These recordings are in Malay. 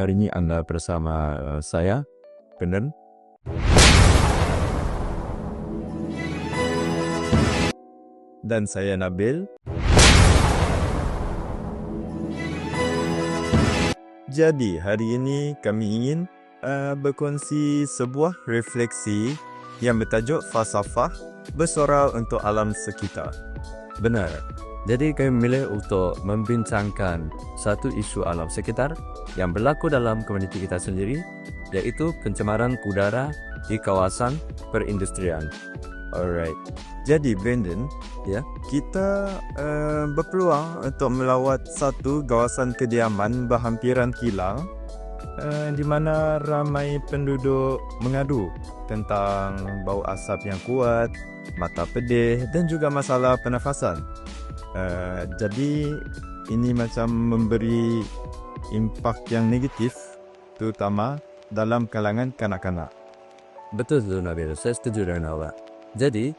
Hari ini Anda bersama saya, Benden. Dan saya Nabil. Jadi hari ini kami ingin berkongsi sebuah refleksi yang bertajuk falsafah bersuara untuk alam sekitar. Benar. Jadi kami memilih untuk membincangkan satu isu alam sekitar yang berlaku dalam komuniti kita sendiri, yaitu pencemaran udara di kawasan perindustrian. Alright. Jadi Brandon, Ya, kita berpeluang untuk melawat satu kawasan kediaman berhampiran kilang di mana ramai penduduk mengadu tentang bau asap yang kuat, mata pedih dan juga masalah pernafasan. Jadi ini macam memberi impak yang negatif, terutama dalam kalangan kanak-kanak. betul Nabil. Saya setuju dengan awak. Jadi,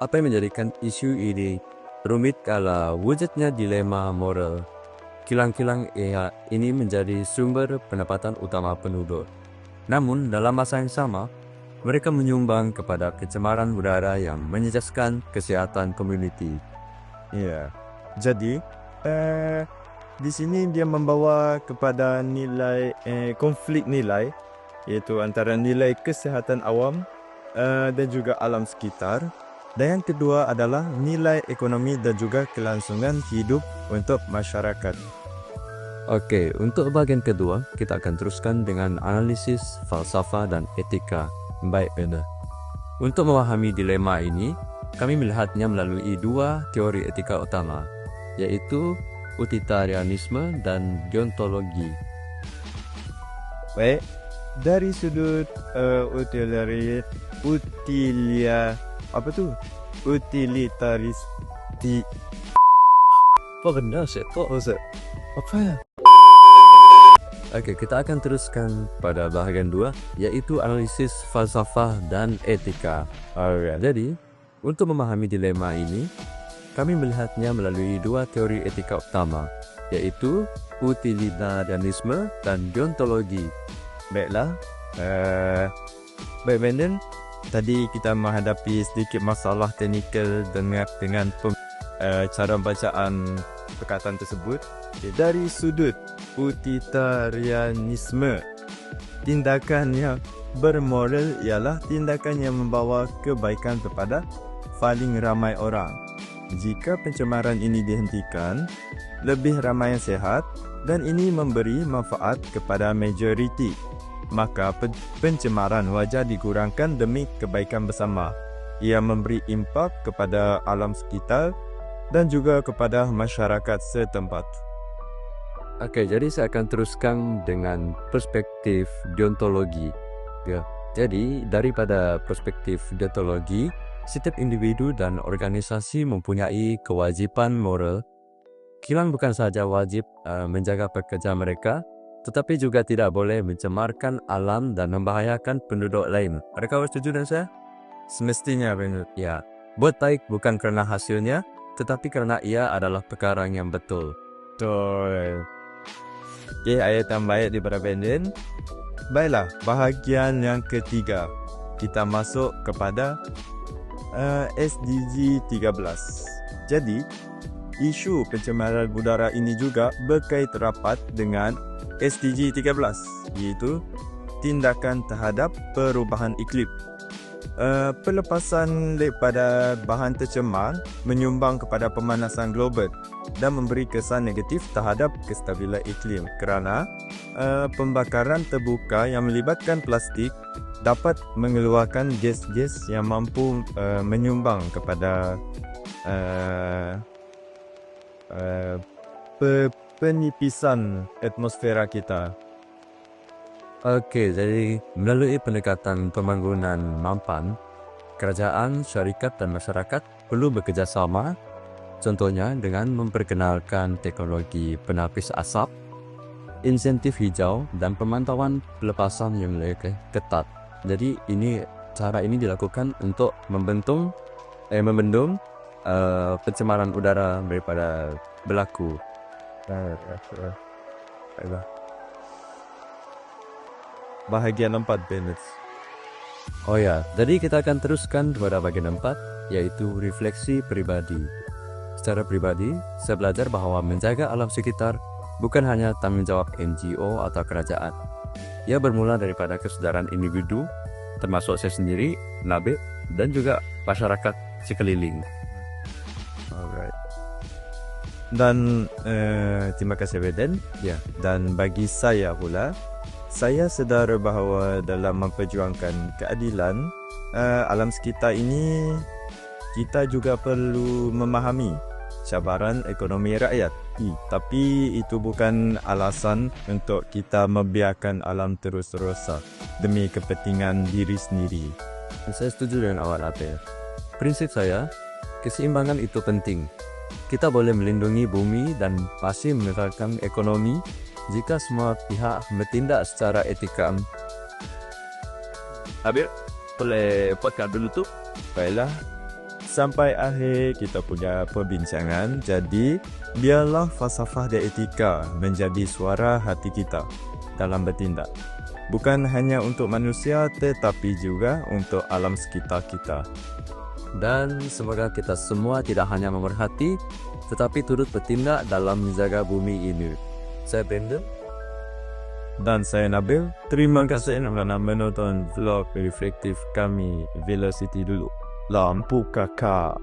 apa yang menjadikan isu ini rumit kala wujudnya dilema moral? Kilang-kilang ini menjadi sumber pendapatan utama penduduk. Namun, dalam masa yang sama, mereka menyumbang kepada pencemaran udara yang menjejaskan kesehatan komuniti. Ya, jadi di sini dia membawa kepada nilai konflik nilai, iaitu antara nilai kesihatan awam dan juga alam sekitar. Dan yang kedua adalah nilai ekonomi dan juga kelangsungan hidup untuk masyarakat. Oke, untuk bagian kedua, kita akan teruskan dengan analisis falsafah dan etika. Baik, benar. Untuk memahami dilema ini, kami melihatnya melalui dua teori etika utama, yaitu utilitarianisme dan deontologi. Baik, dari sudut utilitaris Apa benda saya kok apa ya? Oke, kita akan teruskan pada bahagian 2, yaitu analisis falsafah dan etika. Alright. Jadi, untuk memahami dilema ini, kami melihatnya melalui dua teori etika utama, yaitu utilitarianisme dan deontologi. Baiklah, baik Brandon, tadi kita menghadapi sedikit masalah teknikal dengan cara bacaan perkataan tersebut. Dari sudut utilitarianisme, tindakan yang bermoral ialah tindakan yang membawa kebaikan kepada paling ramai orang. Jika pencemaran ini dihentikan, lebih ramai yang sehat dan ini memberi manfaat kepada majoriti, maka pencemaran wajar dikurangkan demi kebaikan bersama. Ia memberi impak kepada alam sekitar dan juga kepada masyarakat setempat. Oke, jadi saya akan teruskan dengan perspektif deontologi. Ya, jadi daripada perspektif deontologi, setiap individu dan organisasi mempunyai kewajiban moral. Kilang bukan saja wajib menjaga pekerja mereka, tetapi juga tidak boleh mencemarkan alam dan membahayakan penduduk lain. Adakah setuju dengan saya? Semestinya benar. Ya, buat baik bukan kerana hasilnya, tetapi kerana ia adalah perkara yang betul. Betul. Okey, ayat yang baik daripada Brandon. Baiklah, bahagian yang ketiga. Kita masuk kepada SDG 13. Jadi, isu pencemaran udara ini juga berkait rapat dengan SDG 13, iaitu tindakan terhadap perubahan iklim. Pelepasan daripada bahan tercemar menyumbang kepada pemanasan global dan memberi kesan negatif terhadap kestabilan iklim kerana pembakaran terbuka yang melibatkan plastik dapat mengeluarkan gas-gas yang mampu menyumbang kepada penipisan atmosfera kita. Oke, jadi melalui pendekatan pembangunan mampan, kerajaan, syarikat dan masyarakat perlu bekerjasama, contohnya dengan memperkenalkan teknologi penapis asap, insentif hijau dan pemantauan pelepasan yang lebih ketat. Jadi cara ini dilakukan untuk membendung pencemaran udara daripada berlaku. bahagian 4 balance. Oh ya, jadi kita akan teruskan kepada bagian 4, yaitu refleksi pribadi. Secara pribadi, saya belajar bahwa menjaga alam sekitar bukan hanya tanggung jawab NGO atau kerajaan. Ia bermula daripada kesadaran individu, termasuk saya sendiri, Nabil, dan juga masyarakat sekeliling. Alright. Dan terima kasih Beden. Ya, Dan bagi saya pula, saya sedar bahawa dalam memperjuangkan keadilan alam sekitar ini, kita juga perlu memahami cabaran ekonomi rakyat. Tapi itu bukan alasan untuk kita membiarkan alam terus rosak demi kepentingan diri sendiri. saya setuju dengan awak Apel. Prinsip saya, keseimbangan itu penting. Kita boleh melindungi bumi dan masih meningkatkan ekonomi jika semua pihak bertindak secara etika. Habis, boleh podcast dulu tuh. Baiklah, sampai akhir kita punya perbincangan. Jadi, biarlah falsafah dan etika menjadi suara hati kita dalam bertindak. Bukan hanya untuk manusia tetapi juga untuk alam sekitar kita. Dan semoga kita semua tidak hanya memerhati, tetapi turut bertindak dalam menjaga bumi ini. Saya Brandon. Dan saya Nabil. Terima kasih kerana menonton vlog reflektif kami Velocity dulu. Lampu kakak.